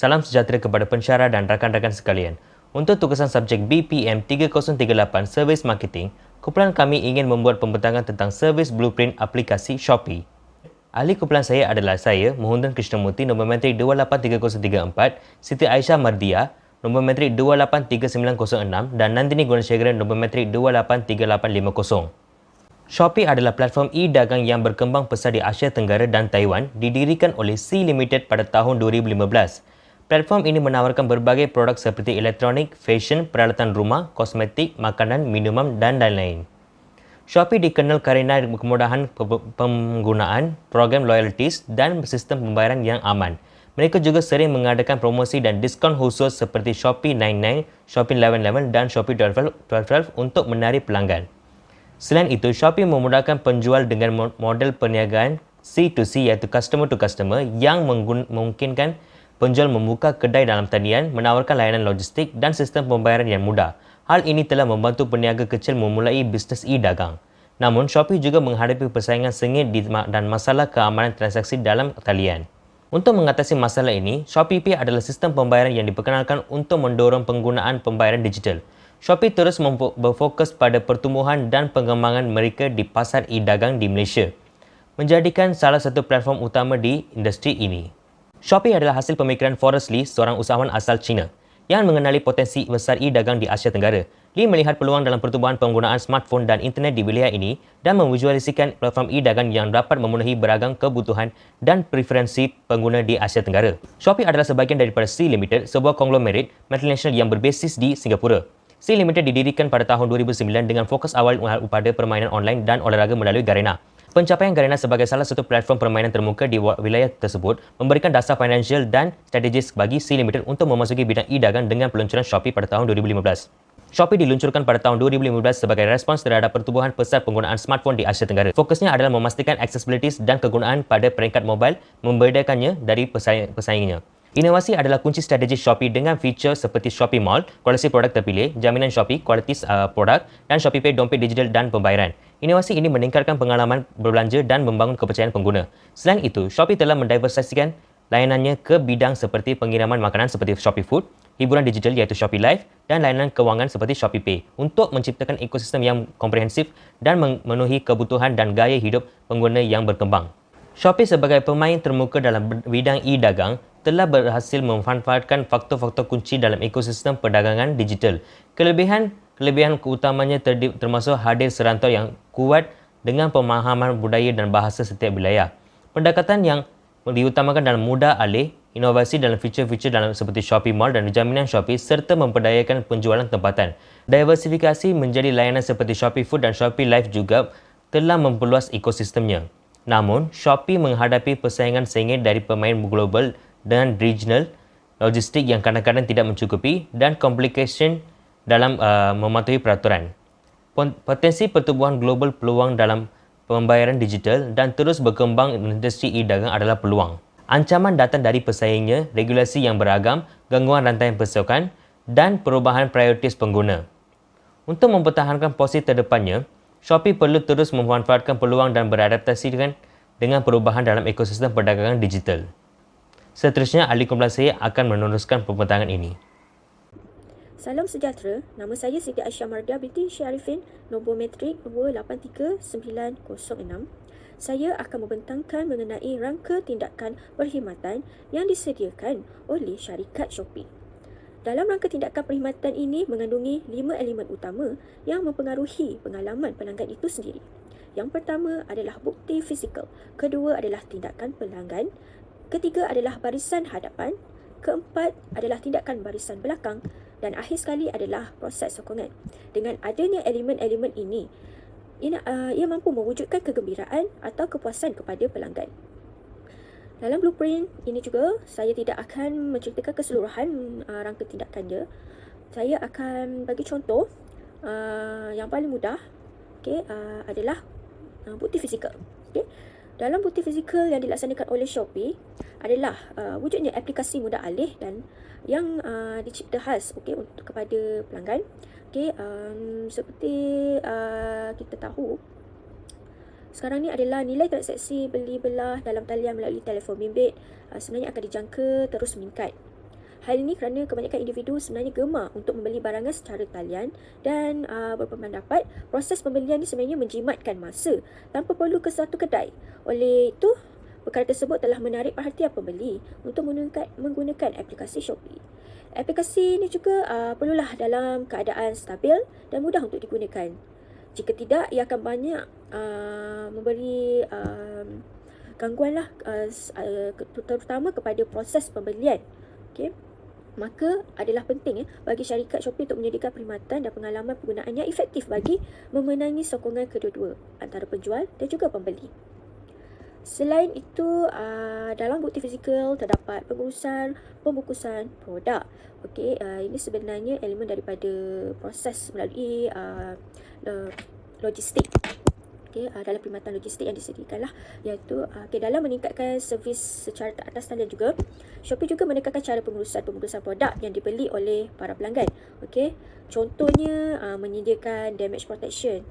Salam sejahtera kepada pensyarah dan rakan-rakan sekalian. Untuk tugasan subjek BPM 3038 Service Marketing, kumpulan kami ingin membuat pembentangan tentang servis blueprint aplikasi Shopee. Ahli kumpulan saya adalah saya, Mohundan Krishnamurti, nombor metrik 283034, Siti Aisyah Mardia, nombor metrik 283906 dan Nandini Gunasegara, nombor metrik 283850. Shopee adalah platform e-dagang yang berkembang pesat di Asia Tenggara dan Taiwan, didirikan oleh Sea Limited pada tahun 2015. Platform ini menawarkan berbagai produk seperti elektronik, fashion, peralatan rumah, kosmetik, makanan, minuman dan lain-lain. Shopee dikenal kerana kemudahan penggunaan, program loyalties dan sistem pembayaran yang aman. Mereka juga sering mengadakan promosi dan diskaun khusus seperti Shopee 99, Shopee 1111 dan Shopee 1212 untuk menarik pelanggan. Selain itu, Shopee memudahkan penjual dengan model perniagaan C2C iaitu customer to customer yang memungkinkan penjual membuka kedai dalam talian, menawarkan layanan logistik dan sistem pembayaran yang mudah. Hal ini telah membantu peniaga kecil memulai bisnes e-dagang. Namun, Shopee juga menghadapi persaingan sengit dan masalah keamanan transaksi dalam talian. Untuk mengatasi masalah ini, Shopee Pay adalah sistem pembayaran yang diperkenalkan untuk mendorong penggunaan pembayaran digital. Shopee terus berfokus pada pertumbuhan dan pengembangan mereka di pasar e-dagang di Malaysia, menjadikan salah satu platform utama di industri ini. Shopee adalah hasil pemikiran Forrest Li, seorang usahawan asal China, yang mengenali potensi besar e-dagang di Asia Tenggara. Li melihat peluang dalam pertumbuhan penggunaan smartphone dan internet di wilayah ini dan memvisualisasikan platform e-dagang yang dapat memenuhi beragam kebutuhan dan preferensi pengguna di Asia Tenggara. Shopee adalah sebahagian daripada Sea Limited, sebuah konglomerat multinasional yang berbasis di Singapura. Sea Limited didirikan pada tahun 2009 dengan fokus awal pada permainan online dan olahraga melalui Garena. Pencapaian Garena sebagai salah satu platform permainan termuka di wilayah tersebut memberikan dasar finansial dan strategis bagi Sea Limited untuk memasuki bidang e-dagang dengan peluncuran Shopee pada tahun 2015. Shopee diluncurkan pada tahun 2015 sebagai respons terhadap pertumbuhan pesat penggunaan smartphone di Asia Tenggara. Fokusnya adalah memastikan accessibility dan kegunaan pada peringkat mobile, membedakannya dari pesaingnya. Inovasi adalah kunci strategi Shopee dengan fitur seperti Shopee Mall, koleksi produk terpilih, jaminan Shopee, kualiti produk dan Shopee Pay dompet digital dan pembayaran. Inovasi ini meningkatkan pengalaman berbelanja dan membangun kepercayaan pengguna. Selain itu, Shopee telah mendiversifikasikan layanannya ke bidang seperti pengiriman makanan seperti Shopee Food, hiburan digital iaitu Shopee Live dan layanan kewangan seperti Shopee Pay untuk menciptakan ekosistem yang komprehensif dan memenuhi kebutuhan dan gaya hidup pengguna yang berkembang. Shopee sebagai pemain termuka dalam bidang e-dagang telah berhasil memanfaatkan faktor-faktor kunci dalam ekosistem perdagangan digital. Kelebihan utamanya termasuk hadir serantau yang kuat dengan pemahaman budaya dan bahasa setiap wilayah. Pendekatan yang diutamakan dalam mudah alih, inovasi dalam fitur-fitur dalam seperti Shopee Mall dan jaminan Shopee serta memperdayakan penjualan tempatan. Diversifikasi menjadi layanan seperti Shopee Food dan Shopee Live juga telah memperluas ekosistemnya. Namun, Shopee menghadapi persaingan sengit dari pemain global dan regional, logistik yang kadang-kadang tidak mencukupi dan komplikasi dalam mematuhi peraturan. Potensi pertumbuhan global peluang dalam pembayaran digital dan terus berkembang industri e-dagang adalah peluang. Ancaman datang dari pesaingnya, regulasi yang beragam, gangguan rantai pasokan dan perubahan prioritas pengguna. Untuk mempertahankan posisi terdepannya, Shopee perlu terus memanfaatkan peluang dan beradaptasi dengan perubahan dalam ekosistem perdagangan digital. Seterusnya, ahli kumpulan saya akan meneruskan pembentangan ini. Salam sejahtera, nama saya Siti Aisyah Mardia binti Syarifin, nombor metrik nombor 83906. Saya akan membentangkan mengenai rangka tindakan perkhidmatan yang disediakan oleh syarikat Shopee. Dalam rangka tindakan perkhidmatan ini mengandungi 5 elemen utama yang mempengaruhi pengalaman pelanggan itu sendiri. Yang pertama adalah bukti fizikal, kedua adalah tindakan pelanggan, ketiga adalah barisan hadapan, keempat adalah tindakan barisan belakang dan akhir sekali adalah proses sokongan. Dengan adanya elemen-elemen ini, ia mampu mewujudkan kegembiraan atau kepuasan kepada pelanggan. Dalam blueprint ini juga, saya tidak akan menceritakan keseluruhan rangka tindakannya. Saya akan bagi contoh yang paling mudah adalah bukti fizikal. Dalam bukti fizikal yang dilaksanakan oleh Shopee adalah wujudnya aplikasi mudah alih dan yang dicipta khas untuk kepada pelanggan. Seperti kita tahu, sekarang ni adalah nilai transaksi beli belah dalam talian melalui telefon bimbit sebenarnya akan dijangka terus meningkat. Hal ini kerana kebanyakan individu sebenarnya gemar untuk membeli barangan secara talian dan berpendapat proses pembelian ini sebenarnya menjimatkan masa tanpa perlu ke suatu kedai. Oleh itu, perkara tersebut telah menarik perhatian pembeli untuk menggunakan aplikasi Shopee. Aplikasi ini juga perlulah dalam keadaan stabil dan mudah untuk digunakan. Jika tidak, ia akan banyak memberi gangguan lah, terutama kepada proses pembelian. Okay. Maka adalah penting bagi syarikat Shopee untuk menyediakan perkhidmatan dan pengalaman penggunaan yang efektif bagi memenangi sokongan kedua-dua antara penjual dan juga pembeli. Selain itu, dalam bukti fizikal terdapat pembungkusan produk. Okey, ini sebenarnya elemen daripada proses melalui logistik. Okey, dalam perkhidmatan logistik yang disediakan lah, iaitu dalam meningkatkan servis secara teratas talian juga, Shopee juga menekankan cara pengurusan produk yang dibeli oleh para pelanggan. Okey, contohnya menyediakan damage protection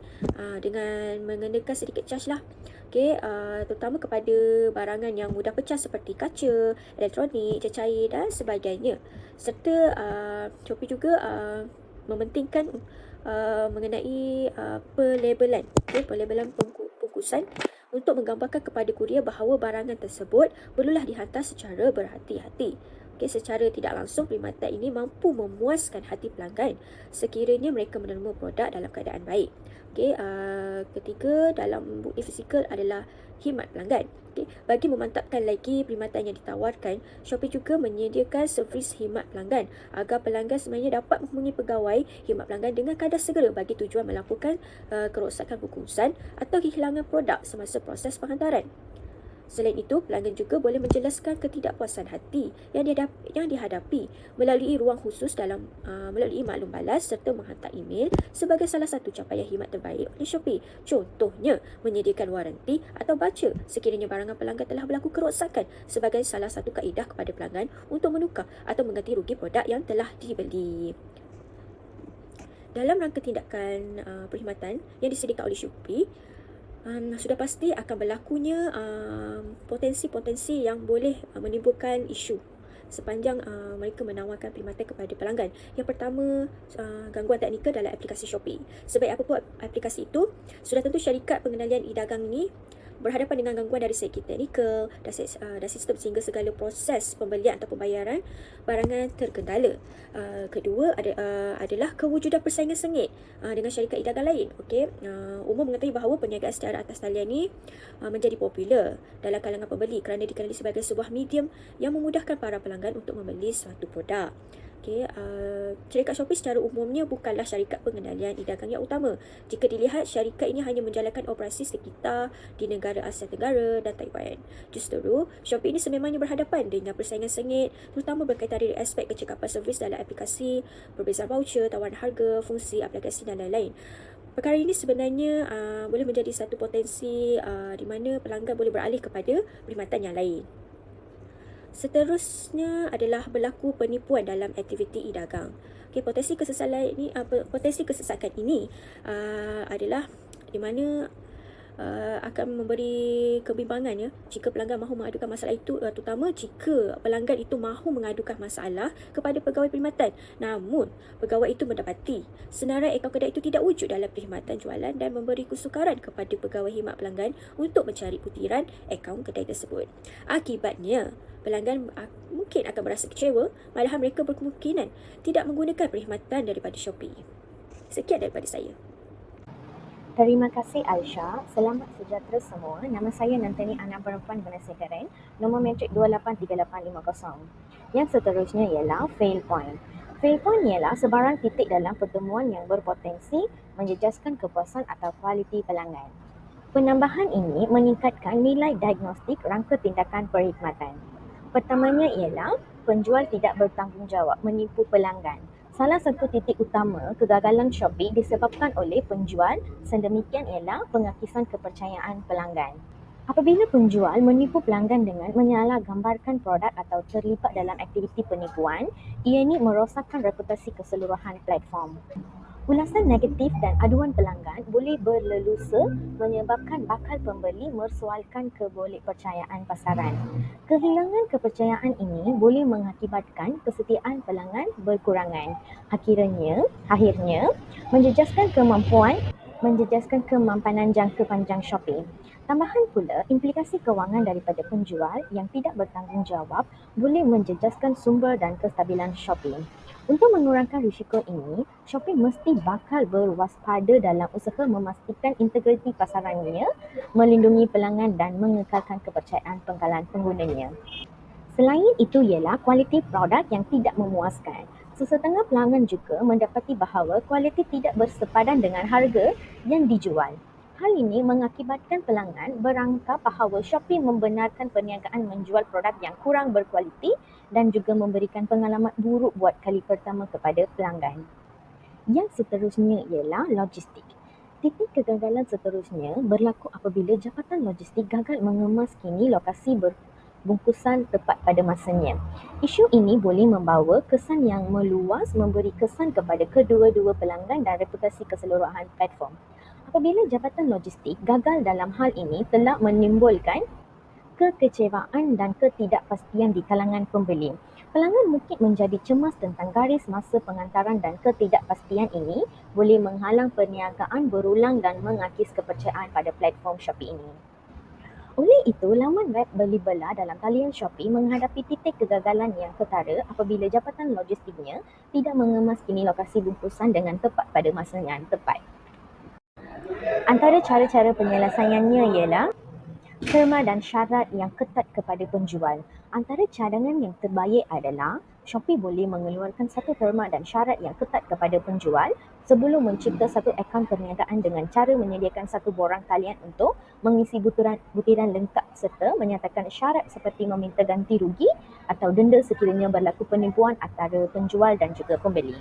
dengan mengenakan sedikit charge lah. Okey, terutama kepada barangan yang mudah pecah seperti kaca, elektronik, cecair dan sebagainya. Serta Shopee juga mementingkan mengenai pelabelan, pelabelan bungkusan untuk menggambarkan kepada kurier bahawa barangan tersebut perlulah dihantar secara berhati-hati. Secara tidak langsung, perkhidmatan ini mampu memuaskan hati pelanggan sekiranya mereka menerima produk dalam keadaan baik. Ketiga, dalam bukti fizikal adalah khidmat pelanggan. Bagi memantapkan lagi perkhidmatan yang ditawarkan, Shopee juga menyediakan servis khidmat pelanggan agar pelanggan sebenarnya dapat menghubungi pegawai khidmat pelanggan dengan kadar segera bagi tujuan melaporkan kerosakan bungkusan atau kehilangan produk semasa proses penghantaran. Selain itu, pelanggan juga boleh menjelaskan ketidakpuasan hati yang dihadapi melalui ruang khusus melalui maklum balas serta menghantar email sebagai salah satu capaian khidmat terbaik oleh Shopee. Contohnya, menyediakan waranti atau baca sekiranya barangan pelanggan telah berlaku kerosakan sebagai salah satu kaedah kepada pelanggan untuk menukar atau mengganti rugi produk yang telah dibeli. Dalam rangka tindakan perkhidmatan yang disediakan oleh Shopee, sudah pasti akan berlakunya potensi-potensi yang boleh menimbulkan isu sepanjang mereka menawarkan perkhidmatan kepada pelanggan. Yang pertama, gangguan teknikal dalam aplikasi Shopee. Sebaik apapun aplikasi itu, sudah tentu syarikat pengendalian e-dagang ini berhadapan dengan gangguan dari segi teknikal dan sistem sehingga segala proses pembelian atau pembayaran barangan terkendala. Kedua adalah kewujudan persaingan sengit dengan syarikat e-dagang lain. Umum mengetahui bahawa perniagaan secara atas talian ini menjadi popular dalam kalangan pembeli kerana dikenali sebagai sebuah medium yang memudahkan para pelanggan untuk membeli suatu produk. Syarikat Shopee secara umumnya bukanlah syarikat pengendalian e-dagang yang utama. Jika dilihat, syarikat ini hanya menjalankan operasi sekitar di negara Asia Tenggara dan Taiwan. Justru, Shopee ini sememangnya berhadapan dengan persaingan sengit, terutama berkaitan dari aspek kecekapan servis dalam aplikasi, perbezaan voucher, tawaran harga, fungsi aplikasi dan lain-lain. Perkara ini sebenarnya boleh menjadi satu potensi di mana pelanggan boleh beralih kepada perkhidmatan yang lain. Seterusnya adalah berlaku penipuan dalam aktiviti e-dagang. Potensi kesesakan ini adalah di mana akan memberi kebimbangan jika pelanggan mahu mengadukan masalah itu, terutama jika pelanggan itu mahu mengadukan masalah kepada pegawai perkhidmatan, namun pegawai itu mendapati senarai akaun kedai itu tidak wujud dalam perkhidmatan jualan dan memberi kesukaran kepada pegawai khidmat pelanggan untuk mencari butiran akaun kedai tersebut. Akibatnya, pelanggan mungkin akan merasa kecewa, malahan mereka berkemungkinan tidak menggunakan perkhidmatan daripada Shopee. Sekian daripada saya. Terima kasih Aisyah. Selamat sejahtera semua. Nama saya Nantini Anak Perempuan Vanessa Karen, nombor metrik 283850. Yang seterusnya ialah fail point. Fail point ialah sebarang titik dalam pertemuan yang berpotensi menjejaskan kepuasan atau kualiti pelanggan. Penambahan ini meningkatkan nilai diagnostik rangka tindakan perkhidmatan. Pertamanya ialah penjual tidak bertanggungjawab menipu pelanggan. Salah satu titik utama kegagalan Shopee disebabkan oleh penjual sedemikian ialah pengakisan kepercayaan pelanggan. Apabila penjual menipu pelanggan dengan menyalah gambarkan produk atau terlibat dalam aktiviti penipuan, ianya merosakkan reputasi keseluruhan platform. Ulasan negatif dan aduan pelanggan boleh berlelusa menyebabkan bakal pembeli mersoalkan kebolehpercayaan pasaran. Kehilangan kepercayaan ini boleh mengakibatkan kesetiaan pelanggan berkurangan. Akhirnya menjejaskan kemampanan jangka panjang Shopee. Tambahan pula, implikasi kewangan daripada penjual yang tidak bertanggungjawab boleh menjejaskan sumber dan kestabilan Shopee. Untuk mengurangkan risiko ini, Shopee mesti bakal berwaspada dalam usaha memastikan integriti pasarannya, melindungi pelanggan dan mengekalkan kepercayaan pengkalan penggunanya. Selain itu ialah kualiti produk yang tidak memuaskan. Sesetengah pelanggan juga mendapati bahawa kualiti tidak bersepadan dengan harga yang dijual. Hal ini mengakibatkan pelanggan berangka bahawa Shopee membenarkan perniagaan menjual produk yang kurang berkualiti dan juga memberikan pengalaman buruk buat kali pertama kepada pelanggan. Yang seterusnya ialah logistik. Titik kegagalan seterusnya berlaku apabila jabatan logistik gagal mengemas kini lokasi berbungkusan tepat pada masanya. Isu ini boleh membawa kesan yang meluas, memberi kesan kepada kedua-dua pelanggan dan reputasi keseluruhan platform. Apabila jabatan logistik gagal dalam hal ini telah menimbulkan kekecewaan dan ketidakpastian di kalangan pembeli. Pelanggan mungkin menjadi cemas tentang garis masa pengantaran dan ketidakpastian ini boleh menghalang perniagaan berulang dan mengakis kepercayaan pada platform Shopee ini. Oleh itu, laman web beli-bela dalam talian Shopee menghadapi titik kegagalan yang ketara apabila jabatan logistiknya tidak mengemas kini lokasi bungkusan dengan tepat pada masa yang tepat. Antara cara-cara penyelesaiannya ialah terma dan syarat yang ketat kepada penjual. Antara cadangan yang terbaik adalah Shopee boleh mengeluarkan satu terma dan syarat yang ketat kepada penjual sebelum mencipta satu akaun perniagaan dengan cara menyediakan satu borang talian untuk mengisi butiran lengkap serta menyatakan syarat seperti meminta ganti rugi atau denda sekiranya berlaku penipuan antara penjual dan juga pembeli.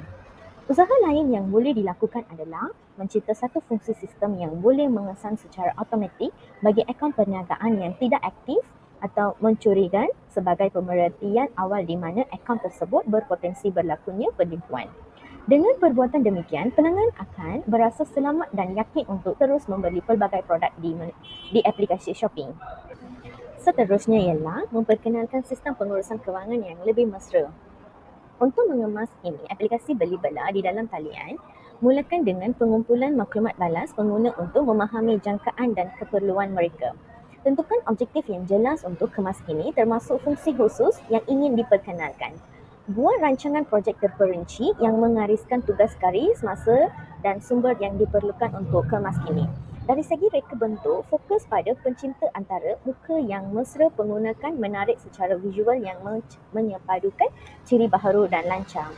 Usaha lain yang boleh dilakukan adalah mencipta satu fungsi sistem yang boleh mengesan secara automatik bagi akaun perniagaan yang tidak aktif atau mencurigakan sebagai pemerhatian awal di mana akaun tersebut berpotensi berlakunya penipuan. Dengan perbuatan demikian, pelanggan akan berasa selamat dan yakin untuk terus membeli pelbagai produk di aplikasi Shopee. Seterusnya ialah memperkenalkan sistem pengurusan kewangan yang lebih mesra. Untuk mengemas ini, aplikasi beli-bela di dalam talian, mulakan dengan pengumpulan maklumat balas pengguna untuk memahami jangkaan dan keperluan mereka. Tentukan objektif yang jelas untuk kemas kini termasuk fungsi khusus yang ingin diperkenalkan. Buat rancangan projek terperinci yang mengariskan tugas garis, masa dan sumber yang diperlukan untuk kemas kini. Dari segi reka bentuk, fokus pada pencinta antara muka yang mesra menggunakan menarik secara visual yang menyepadukan ciri baharu dan lancar.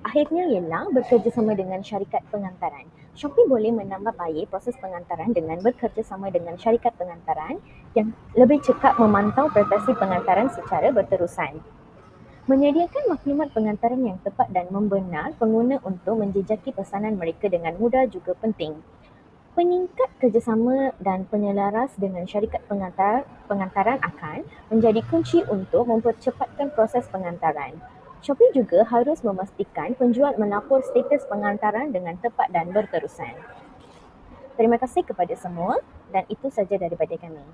Akhirnya ialah bekerjasama dengan syarikat pengantaran. Shopee boleh menambah baik proses pengantaran dengan bekerjasama dengan syarikat pengantaran yang lebih cekap memantau prestasi pengantaran secara berterusan. Menyediakan maklumat pengantaran yang tepat dan membenar pengguna untuk menjejaki pesanan mereka dengan mudah juga penting. Peningkat kerjasama dan penyelaras dengan syarikat pengantaran akan menjadi kunci untuk mempercepatkan proses pengantaran. Shopee juga harus memastikan penjual melapor status pengantaran dengan tepat dan berterusan. Terima kasih kepada semua dan itu saja daripada kami.